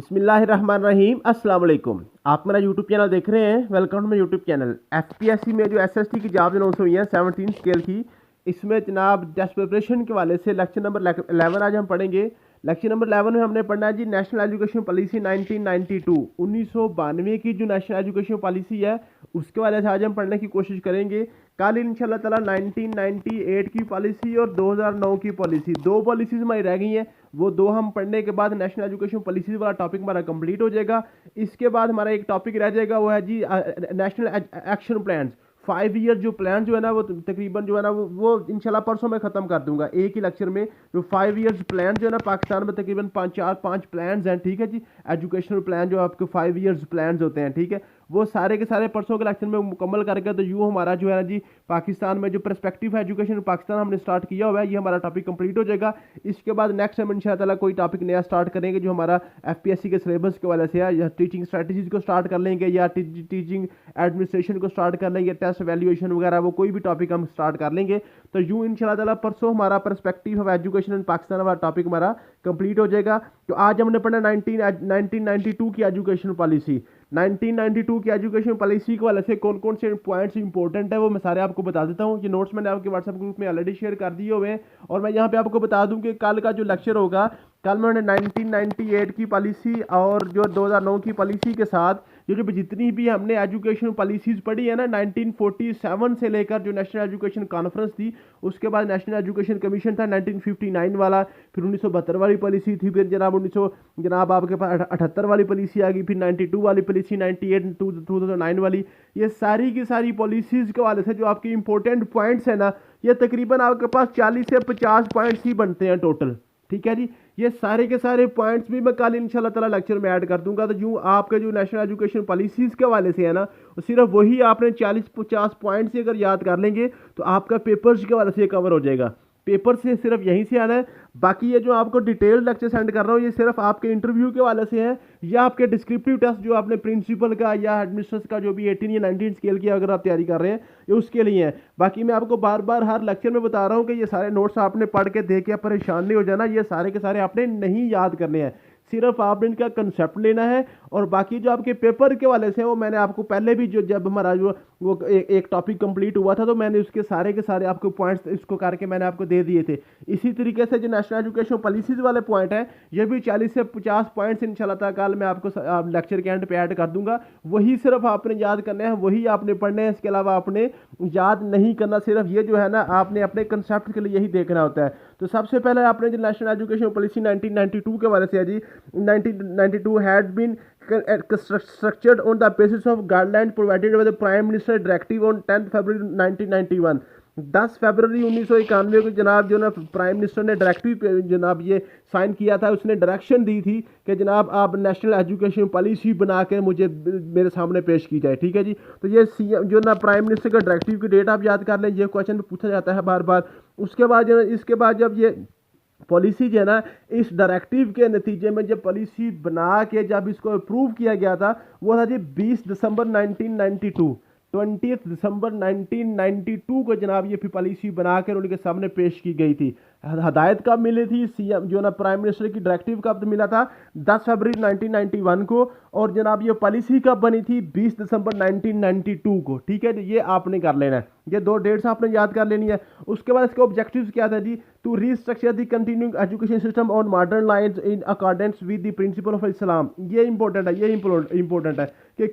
बिस्मिल्लाहिर्रहमानिर्रहीम। अस्सलाम वालेकुम। आप मेरा यूट्यूब चैनल देख रहे हैं। Welcome to my YouTube channel. FPSC में जो एसएसटी की जॉब अनाउंस हुई है 17 स्केल की, इसमें जनाब टेस्ट प्रिपरेशन के वाले से लेक्चर नंबर 11 आज हम पढ़ेंगे। लेक्चर नंबर 11 में हमने पढ़ना है जी नेशनल एजुकेशन पॉलिसी 1992 1992 की जो नेशनल एजुकेशन पॉलिसी है उसके वाले से आज हम पढ़ने की कोशिश करेंगे। कल इंशाल्लाह ताला 1998 की पॉलिसी और 2009 की पॉलिसी, दो पॉलिसीज हमारी रह गई हैं। वो दो हम पढ़ने के बाद नेशनल एजुकेशन पॉलिसीज वाला टॉपिक हमारा कंप्लीट हो जाएगा। इसके बाद हमारा एक टॉपिक रह जाएगा, वो है जी नेशनल एक्शन प्लान्स। 5 ईयर जो प्लान जो है ना वो तकरीबन जो है ना वो इंशाल्लाह परसों में ख़त्म कर दूंगा एक ही लेक्चर में। जो 5 ईयर्स प्लान जो है ना पाकिस्तान में तकरीबन 5 प्लान्स हैं, ठीक है जी। एजुकेशनल प्लान जो आपके 5 ईयर्स प्लान्स होते हैं, ठीक है, वो सारे के सारे परसों के लेक्चर में मुकम्मल करके तो यूँ हमारा जो है ना जी पाकिस्तान में जो पर्सपेक्टिव है एजुकेशन पाकिस्तान हमने स्टार्ट किया हुआ है, ये हमारा टॉपिक कंप्लीट हो जाएगा। इसके बाद नेक्स्ट हम इंशाल्लाह कोई टॉपिक नया स्टार्ट करेंगे जो हमारा एफपीएससी के सिलेबस के वाले से है, या टीचिंग स्ट्रेटजीज को स्टार्ट कर लेंगे, या टीचिंग एडमिनिस्ट्रेशन को स्टार्ट कर लेंगे, टेस्ट वैल्यूएशन वगैरह, वो कोई भी टॉपिक हम स्टार्ट कर लेंगे। तो यूँ इंशाल्लाह परसों हमारा perspective of education in Pakistan वाला टॉपिक हमारा कंप्लीट हो जाएगा। तो आज हमने पढ़ा 1992 की एजुकेशन पॉलिसी। 1992 की एजुकेशन पॉलिसी के वाले से कौन कौन से पॉइंट्स इंपॉर्टेंट है वो मैं सारे आपको बता देता हूँ। ये नोट्स मैंने आपके व्हाट्सएप ग्रुप में ऑलरेडी शेयर कर दिए हुए हैं। और मैं यहाँ पे आपको बता दूँ कि कल का जो लेक्चर होगा, कल मैंने 1998 की पॉलिसी और जो 2009 की पॉलिसी के साथ जो जितनी भी हमने एजुकेशन पॉलिसीज़ पढ़ी है ना 1947 से लेकर जो नेशनल एजुकेशन कॉन्फ्रेंस थी, उसके बाद नेशनल एजुकेशन कमीशन था 1959 वाला, फिर 1972 वाली पॉलिसी थी, फिर जनाब आपके पास 78 वाली पॉलिसी आ गई, फिर 92 वाली पॉलिसी, 98 2009 वाली। ये सारी की सारी पॉलिसीज़ के वाले से जो आपके इंपॉर्टेंट पॉइंट्स हैं ना, ये तकरीबन आपके पास 40 से 50 पॉइंट्स ही बनते हैं टोटल, ठीक है जी। ये सारे के सारे पॉइंट्स भी मैं कल इंशाल्लाह ताला लेक्चर में ऐड कर दूंगा। तो यूँ आपके जो नेशनल एजुकेशन पॉलिसीज़ के वाले से है ना, सिर्फ वही आपने 40-50 पॉइंट्स ही अगर याद कर लेंगे तो आपका पेपर्स के वाले से कवर हो जाएगा। पेपर से सिर्फ यहीं से आना है। बाकी ये जो आपको डिटेल लेक्चर सेंड कर रहा हूँ ये सिर्फ आपके इंटरव्यू के वाले से है, या आपके डिस्क्रिप्टिव टेस्ट जो आपने प्रिंसिपल का या एडमिनिस्ट्रेशन का जो भी 18 या 19 स्केल की अगर आप तैयारी कर रहे हैं, ये उसके लिए है। बाकी मैं आपको बार बार हर लेक्चर में बता रहा हूँ कि ये सारे नोट्स आपने पढ़ के देख के परेशान नहीं हो जाना। ये सारे के सारे आपने नहीं याद करने हैं, सिर्फ आपने इनका कंसेप्ट लेना है। और बाकी जो आपके पेपर के वाले से वो मैंने आपको पहले भी जो जब हमारा जो वो एक टॉपिक कंप्लीट हुआ था तो मैंने उसके सारे के सारे आपको पॉइंट्स इसको करके मैंने आपको दे दिए थे। इसी तरीके से जो नेशनल एजुकेशन पॉलिसीज़ वाले पॉइंट हैं ये भी 40 से 50 पॉइंट्स इंशाल्लाह ताला कल मैं आपको लेक्चर के एंड पे ऐड कर दूंगा। वही सिर्फ आपने याद करना है, वही आपने पढ़ना है, इसके अलावा आपने याद नहीं करना। सिर्फ ये जो है ना आपने अपने कंसेप्ट के लिए यही देखना होता है। तो सबसे पहले आपने जो नेशनल एजुकेशन पॉलिसी 1992 के वाले से है जी, 1992 had been structured on the basis of guidelines provided by the Prime Minister Directive on 10th February 1991। 10 फरवरी 1991 को जनाब जो ना प्राइम मिनिस्टर ने डायरेक्टिव जनाब ये साइन किया था, उसने डायरेक्शन दी थी कि जनाब आप नेशनल एजुकेशन पॉलिसी बना के मुझे मेरे सामने पेश की जाए, ठीक है जी। तो ये जो ना प्राइम मिनिस्टर का डायरेक्टिव की डेट आप याद कर लें, ये क्वेश्चन पूछा जाता है बार बार। उसके बाद इसके बाद जब ये पॉलिसी जो है ना इस डायरेक्टिव के नतीजे में जब पॉलिसी बना के जब इसको अप्रूव किया गया था वो था जी 20 दिसंबर 1992। 20 दिसंबर 1992 को जनाब ये पॉलिसी बनाकर उनके सामने पेश की गई थी। हदायत कब मिली थी, सीएम जो ना प्राइम मिनिस्टर की डायरेक्टिव कब मिला था, 10 फरवरी 1991 को। और जनाब ये पॉलिसी कब बनी थी, 20 दिसंबर 1992 को, ठीक है जी। ये आपने कर लेना है, ये दो डेट्स आपने याद कर लेनी है। उसके बाद इसके ऑब्जेक्टिव्स क्या था जी, to restructure the continuing education system on modern lines in accordance with the principle of Islam. ये इंपॉर्टेंट है, ये इंपॉर्टेंट है कि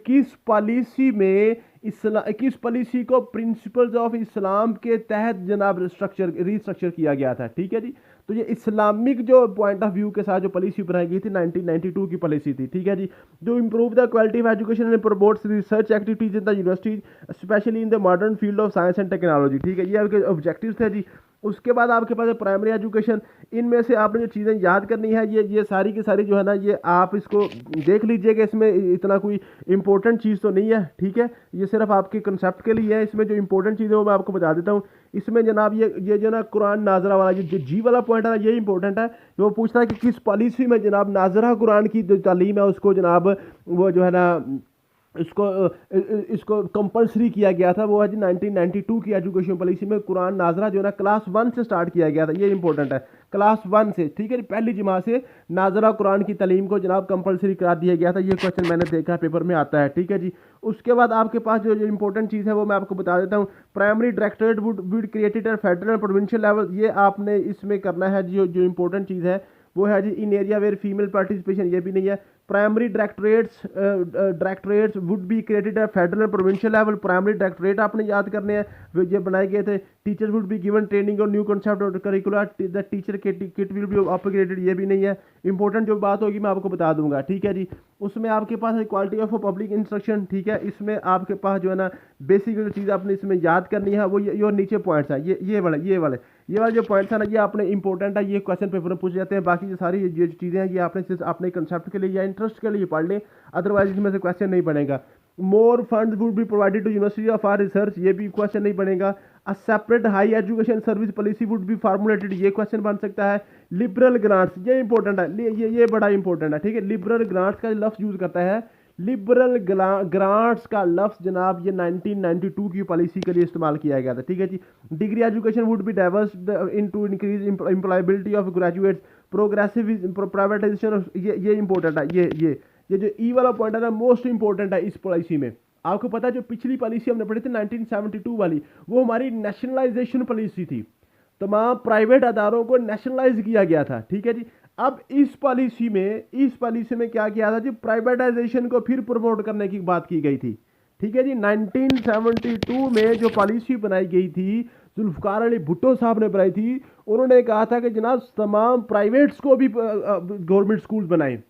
किस पॉलिसी को प्रिंसिपल्स ऑफ इस्लाम के तहत जनाब रीस्ट्रक्चर किया गया था, ठीक है जी। तो ये इस्लामिक जो पॉइंट ऑफ व्यू के साथ जो पॉलिसी बनाई गई थी 1992 की पॉलिसी थी, ठीक है जी। जो improve the quality of education and promotes research activities in the universities specially in the modern field of science and technology, ठीक है। ये आपके ऑब्जेक्टिव्स थे जी। उसके बाद आपके पास प्राइमरी एजुकेशन, इनमें से आपने जो चीज़ें याद करनी है ये सारी की सारी जो है ना ये आप इसको देख लीजिएगा, इसमें इतना कोई इंपॉर्टेंट चीज़ तो नहीं है, ठीक है। ये सिर्फ आपके कंसेप्ट के लिए है। इसमें जो इंपॉर्टेंट चीज़ें वो मैं आपको बता देता हूँ। इसमें जनाब ये जो ना कुरान नाजरा वाला जो जी वाला पॉइंट है ना ये इंपॉर्टेंट है। वो पूछता है कि किस पॉलिसी में जनाब नाजरा कुरान की जो तालीम है उसको जनाब वो जो है ना इसको कंपलसरी किया गया था, वो है जी 1992 की एजुकेशन पॉलिसी में कुरान नाजरा जो है ना क्लास 1 से स्टार्ट किया गया था। ये इंपॉर्टेंट है, क्लास 1 से, ठीक है, पहली जमा से नाजरा कुरान की तालीम को जनाब कंपलसरी करा दिया गया था। ये क्वेश्चन मैंने देखा है, पेपर में आता है, ठीक है जी। उसके बाद आपके पास जो इंपॉर्टेंट चीज़ है वो मैं आपको बता देता हूँ। Primary directorate would created at federal and provincial level, ये आपने इसमें करना है। जो इंपॉर्टेंट चीज़ है वो है जी इन एरिया वेयर फीमेल पार्टिसिपेशन, ये भी नहीं है। Primary directorates would be created at federal and provincial level, primary directorate आपने याद करने हैं, ये बनाए गए थे। Teachers would be given training और न्यू कंसेप्ट और curricular, the teacher kit will be upgraded, ये भी नहीं है। इंपॉर्टेंट जो बात होगी मैं आपको बता दूंगा, ठीक है जी। उसमें आपके पास है क्वालिटी ऑफ पब्लिक इंस्ट्रक्शन, ठीक है, इसमें आपके पास जो है ना बेसिक जो चीज़ आपने इसमें याद करनी है वो ये और नीचे पॉइंट्स है, ये वाले जो पॉइंट्स है ना ये आपने इंपॉर्टेंट है, ये क्वेश्चन पेपर में पूछ जाते हैं। बाकी जो सारी ये चीज़ें हैं ये आपने सिर्फ अपने कंसेप्ट के लिए या इंटरेस्ट के लिए पढ़ लें, अदरवाइज इसमें से क्वेश्चन नहीं बनेगा। More funds would be provided to university of or research, ये भी क्वेश्चन नहीं बनेगा। A separate high education service policy would be formulated, ये क्वेश्चन बन सकता है। लिबरल ग्रांट्स, ये इंपॉर्टेंट है, ये बड़ा इंपॉर्टेंट है, ठीक है। लिबरल ग्रांट्स का लफ्ज़ यूज़ करता है, लिबरल ग्रांट्स का लफ्ज़ जनाब ये 1992 की पॉलिसी के लिए इस्तेमाल किया गया था, ठीक है जी। Degree education would be diverse in to increase employability of graduates, progressive privatisation, ये इंपॉर्टेंट है। ये जो ई वाला पॉइंट है ना मोस्ट इंपॉर्टेंट है इस पॉलिसी में। आपको पता है जो पिछली पॉलिसी हमने पढ़ी थी 1972 वाली, वो हमारी नेशनलाइजेशन पॉलिसी थी, तमाम प्राइवेट अदारों को नेशनलाइज किया गया था, ठीक है जी। अब इस पॉलिसी में क्या किया था जी, प्राइवेटाइजेशन को फिर प्रमोट करने की बात की गई थी, ठीक है जी। 1972 में जो पॉलिसी बनाई गई थी, जुल्फकार अली भुट्टो साहब ने बनाई थी, उन्होंने कहा था कि जनाब तमाम प्राइवेट्स को भी गवर्नमेंट स्कूल बनाए,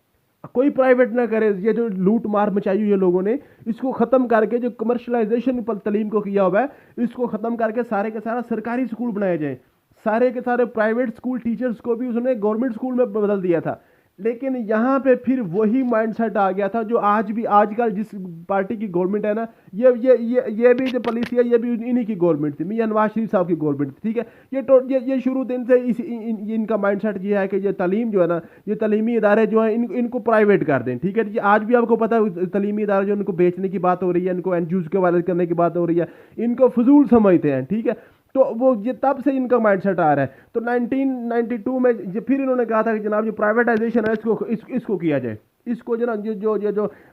कोई प्राइवेट ना करे। ये जो लूट मार मचाई हुई है लोगों ने, इसको ख़त्म करके जो कमर्शलाइजेशन पर तलीम को किया हुआ है, इसको ख़त्म करके सारे के सारा सरकारी स्कूल बनाए जाए। सारे के सारे प्राइवेट स्कूल टीचर्स को भी उसने गवर्नमेंट स्कूल में बदल दिया था। लेकिन यहाँ पे फिर वही माइंडसेट आ गया था जो आज भी आजकल जिस पार्टी की गवर्नमेंट है ना, ये भी जो पॉलिसी है ये भी इन्हीं की गवर्नमेंट थी, मियां नवाज शरीफ साहब की गवर्नमेंट थी, ठीक है। ये शुरू दिन से इनका माइंडसेट ये है कि ये तालीम जो है ना, ये तालीमी इदारे जो है इनको प्राइवेट कर दें, ठीक है जी। आज भी आपको पता है तालीमी इदारे जो इनको बेचने की बात हो रही है, इनको एनजीओज के हवाले करने की बात हो रही है, इनको फजूल समझते हैं, ठीक है। तो वो ये तब से इनका माइंडसेट आ रहा है। तो 1992 में फिर इन्होंने कहा था कि जनाब जो प्राइवेटाइजेशन है इसको किया जाए, इसको जो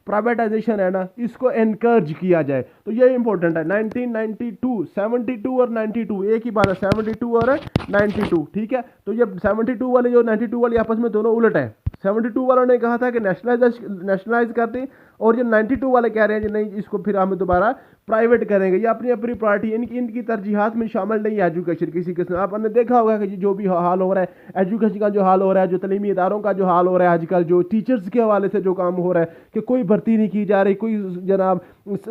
प्राइवेटाइजेशन है ना इसको एनकरेज किया जाए। तो ये इंपॉर्टेंट है। 1992, 72 और 92 एक ही बात है, 72 और 92, ठीक है। तो ये 72 वाले जो 92 वाली आपस में दोनों उलट है। 72 वालों ने कहा था कि नेशनलाइज कर दें, और जो 92 वाले कह रहे हैं कि नहीं इसको फिर हम दोबारा प्राइवेट करेंगे। ये अपनी अपनी पार्टी, इनकी तरजीहात में शामिल नहीं है एजुकेशन किसी किस्म। आपने देखा होगा कि जो भी हाल हो रहा है एजुकेशन का, जो हाल हो रहा है, जो तलीमी इदारों का जो हाल हो रहा है आजकल, जो टीचर्स के हवाले से जो काम हो रहा है कि कोई भर्ती नहीं की जा रही, कोई जनाब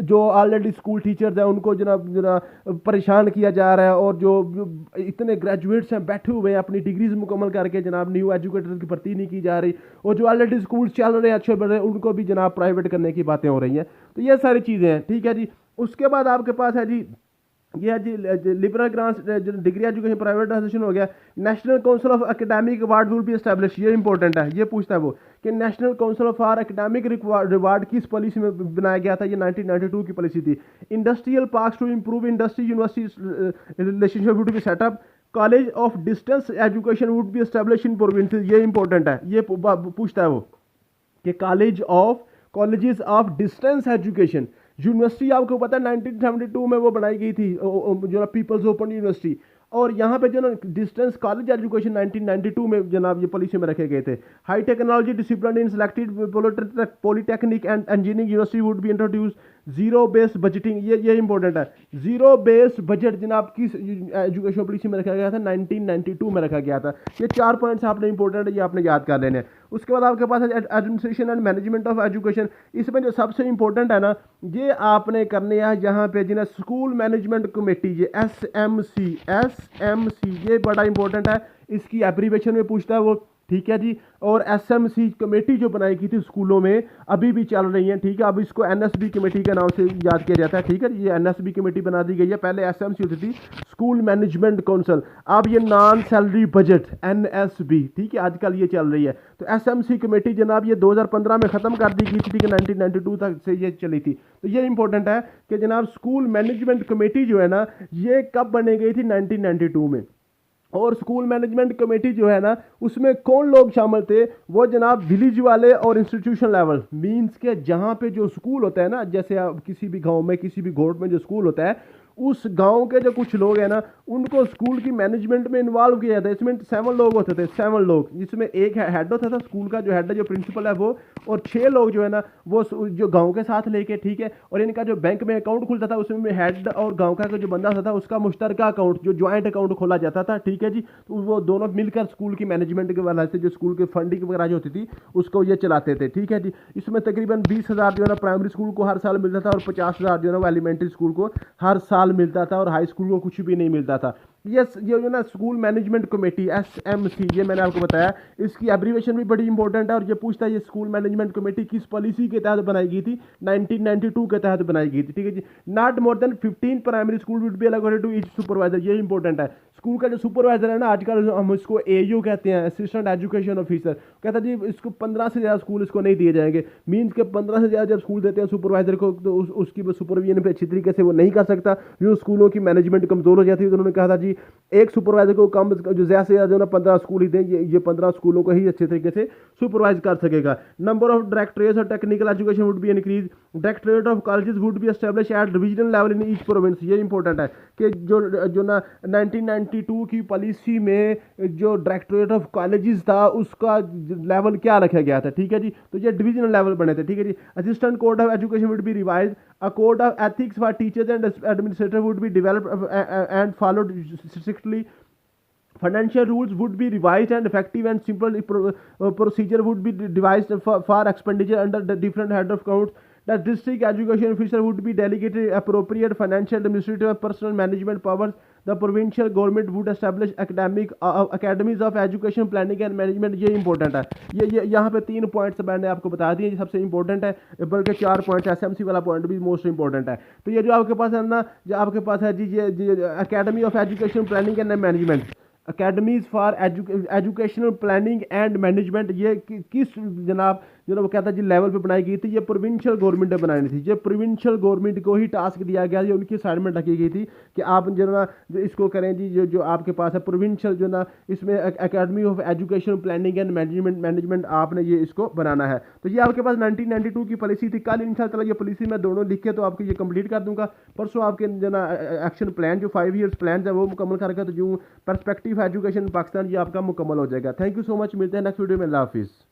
जो ऑलरेडी स्कूल टीचर्स हैं उनको जनाब परेशान किया जा रहा है, और जो इतने ग्रेजुएट्स हैं बैठे हुए हैं अपनी डिग्रीज मुकम्मल करके जनाब न्यू एजुकेटर्स की भर्ती नहीं की जा रही, और जो ऑलरेडी स्कूल चल रहे हैं अच्छे बढ़ रहे हैं उनको भी जनाब प्राइवेट करने की बातें हो रही हैं। तो ये सारी चीज़ें हैं, ठीक है जी। उसके बाद आपके पास है जी ये है जी liberal grants, degree education privatisation हो गया। National council of academic award will be establish, ये इंपॉर्टेंट है, ये पूछता है वो कि national council of are academic reward किस पॉलिसी में बनाया गया था। ये 1992 की पॉलिसी थी। Industrial parks to improve industry university relationship would be set up. College of distance education would be establish in provinces, ये इंपॉर्टेंट है, ये पूछता है वो कि colleges of distance education university आपको पता है 1972 में वो बनाई गई थी जो ना पीपल्स ओपन यूनिवर्सिटी, और यहाँ पे जो ना डिस्टेंस कॉलेज एजुकेशन 1992 में जनाब ये पॉलिसी में रखे गए थे। High technology discipline in selected polytechnic and engineering university would be introduce. Zero based budgeting, ये इंपॉर्टेंट है। जीरो बेस्ड बजट जनाब किस एजुकेशन पॉलिसी में रखा गया था, 1992 में रखा गया था। ये 4 पॉइंट्स आपने इंपॉर्टेंट है, ये आपने याद कर लेने हैं। उसके बाद आपके पास है administration and management of education. इसमें जो सबसे इंपॉर्टेंट है ना ये आपने करने हैं यहाँ पे जिन्हें स्कूल मैनेजमेंट कमेटी, ये SMC, ये बड़ा इंपॉर्टेंट है, इसकी एब्रीवेशन में पूछता है वो, ठीक है जी। और एसएमसी कमेटी जो बनाई गई थी स्कूलों में अभी भी चल रही है, ठीक है। अब इसको एनएसबी कमेटी के नाम से याद किया जाता है, ठीक है। ये एनएसबी कमेटी बना दी गई है, पहले एसएमसी होती थी, स्कूल मैनेजमेंट काउंसिल, अब ये नॉन सैलरी बजट एनएसबी, ठीक है, आजकल ये चल रही है। तो एसएमसी कमेटी जनाब ये 2015 में ख़त्म कर दी गई थी, ठीक है, 1992 तक से ये चली थी। तो ये इंपॉर्टेंट है कि जनाब स्कूल मैनेजमेंट कमेटी जो है ना ये कब बनी गई थी, 1992 में। और स्कूल मैनेजमेंट कमेटी जो है ना उसमें कौन लोग शामिल थे, वो जनाब विलेज वाले और इंस्टीट्यूशन लेवल, मींस के जहाँ पे जो स्कूल होता है ना, जैसे आप किसी भी गांव में किसी भी घोट में जो स्कूल होता है, उस गांव के जो कुछ लोग हैं ना उनको स्कूल की मैनेजमेंट में इन्वॉल्व किया जाता है। इसमें 7 लोग होते थे, 7 लोग, जिसमें एक हेड होता था स्कूल का, जो हेड है जो प्रिंसिपल है वो, और 6 लोग जो है ना वो जो गांव के साथ लेके, ठीक है। और इनका जो बैंक में अकाउंट खुलता था उसमें हेड और गांव का जो बंदा था उसका मुश्तरका अकाउंट, जो ज्वाइंट अकाउंट खोला जाता था, ठीक है जी। तो वो दोनों मिलकर स्कूल की मैनेजमेंट के वाला से जो स्कूल की फंडिंग वगैरह जो होती थी उसको ये चलाते थे, ठीक है जी। इसमें तकरीबन 20,000 जो है ना प्राइमरी स्कूल को हर साल मिलता था, और 50,000 जो है ना वो एलिमेंट्री स्कूल को हर साल मिलता था, और हाई स्कूल को कुछ भी नहीं मिलता था। ये जो ना स्कूल मैनेजमेंट कमेटी एसएमसी, ये मैंने आपको बताया, इसकी एब्रीविएशन भी बड़ी इंपॉर्टेंट है। और ये पूछता है ये स्कूल मैनेजमेंट कमेटी किस पॉलिसी के तहत बनाई गई थी, 1992 के तहत बनाई गई थी, ठीक है जी। Not more than 15 primary school would be allocated to each supervisor, ये इंपॉर्टेंट है। स्कूल का जो सुपरवाइजर है ना, आजकल हम इसको एयू कहते हैं, असिस्टेंट एजुकेशन ऑफिसर, कहता है जी इसको 15 से ज़्यादा स्कूल इसको नहीं दिए जाएंगे। मीन्स के 15 से ज़्यादा जब स्कूल देते हैं सुपरवाइजर को, तो उसकी सुपरविजन पे अच्छी तरीके से वो नहीं कर सकता, जो स्कूलों की मैनेजमेंट कमज़ोर हो जाती है। तो उन्होंने कहा था जी एक सुपरवाइजर को कम जो ज़्यादा से ज़्यादा जो ना 15 स्कूल ही दें, ये 15 स्कूलों को ही अच्छे तरीके से सुपरवाइज कर सकेगा। नंबर ऑफ डायरेक्टरेट्स और technical education would be increase, directorate of colleges would be establish at divisional level in each province, ये इंपॉर्टेंट है कि जो ना 1992 की पॉलिसी में जो डायरेक्टरेट ऑफ कॉलेजेस था उसका लेवल क्या रखा गया था, ठीक है जी। तो ये डिविजनल लेवल बने थे, ठीक है जी। Assistant code of education would be revise, a code of ethics for teachers and administrators would be developed and followed strictly. Financial rules would be revised and effective and simple procedure would be devised for expenditure under the different head of accounts. The district education officer would be delegated appropriate financial, administrative and personal management powers. The provincial government would establish academies of education planning and management, ये important है। ये यहाँ पे 3 points मैंने आपको बता दिए, ये सबसे इंपॉर्टेंट है, बल्कि 4 पॉइंट्स, एसएमसी वाला पॉइंट भी मोस्ट इंपॉर्टेंट है। तो ये जो आपके पास है ना, जो आपके पास है जी ये academy of education planning and management, academies for educational planning and management, ये किस जनाब जो ना वो कहता है जी लेवल पे बनाई गई थी, ये प्रोविंशियल गवर्नमेंट ने बनाई थी। ये प्रोविंशियल गवर्नमेंट को ही टास्क दिया गया, ये उनकी असाइनमेंट रखी गई थी कि आप जो ना जो इसको करें जी, जो आपके पास है प्रोविंशियल जो ना इसमें academy of education planning and management आपने ये इसको बनाना है। तो ये आपके पास 1992 की पॉलिसी थी। कल इंशाल्लाह ये पॉलिसी मैं दोनों लिख के तो आपको ये कंप्लीट कर दूंगा। परसों आपके जो ना एक्शन प्लान जो 5 ईयर्स प्लान है वो मुकम्मल करके, तो जो पर्सपेक्टिव एजुकेशन पाकिस्तान ये आपका मुकम्मल हो जाएगा। थैंक यू सो मच, मिलते हैं नेक्स्ट वीडियो में, अल्लाह हाफिज़।